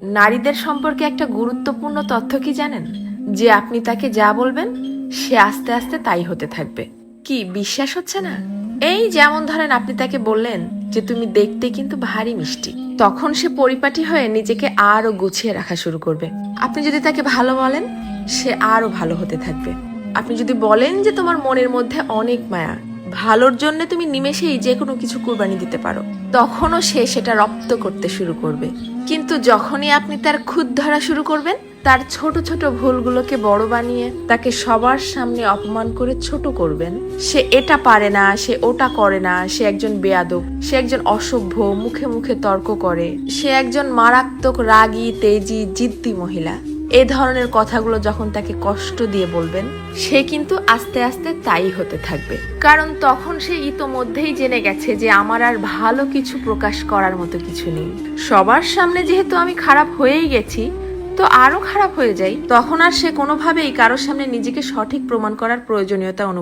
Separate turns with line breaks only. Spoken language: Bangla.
নারীদের সম্পর্কে একটা গুরুত্বপূর্ণ তথ্য কি জানেন? যে আপনি তাকে যা বলবেন সে আস্তে আস্তে তাই হতে থাকবে। কি বিশ্বাস হচ্ছে না? এই যেমন ধরেন আপনি তাকে বললেন যে তুমি দেখতে কিন্তু ভারী মিষ্টি, তখন সে পরিপাটি হয়ে নিজেকে আরো গুছিয়ে রাখা শুরু করবে। আপনি যদি তাকে ভালো বলেন সে আরো ভালো হতে থাকবে। আপনি যদি বলেন যে তোমার মনের মধ্যে অনেক মায়া, ভালোর জন্য তুমি নিমেষেই যে কোনো কিছু কুরবানি দিতে পারো, তখনও সে সেটা রপ্ত করতে শুরু করবে। কিন্তু যখনই আপনি তার খুঁত ধরা শুরু করবেন, তার ছোট ছোট ভুলগুলোকে বড় বানিয়ে তাকে সবার সামনে অপমান করে ছোট করবেন, সে এটা পারে না, সে ওটা করে না, সে একজন বেয়াদব, সে একজন অসভ্য, মুখে মুখে তর্ক করে, সে একজন মারাত্মক রাগী তেজি জিদ্দি মহিলা, এ ধরনের কথাগুলো যখন তাকে কষ্ট দিয়ে বলবেন, সে কিন্তু আস্তে আস্তে তাই হতে থাকবে। কারণ তখন সে ইতোমধ্যেই জেনে গেছে যে আমার আর ভালো কিছু প্রকাশ করার মতো কিছু নেই। সবার সামনে যেহেতু আমি খারাপ হয়েই গেছি, তো আরো খারাপ হয়ে যাই, তখন আর সে কোনোভাবেই কারোর সামনে নিজেকে সঠিক প্রমাণ করার প্রয়োজনীয়তা অনুভব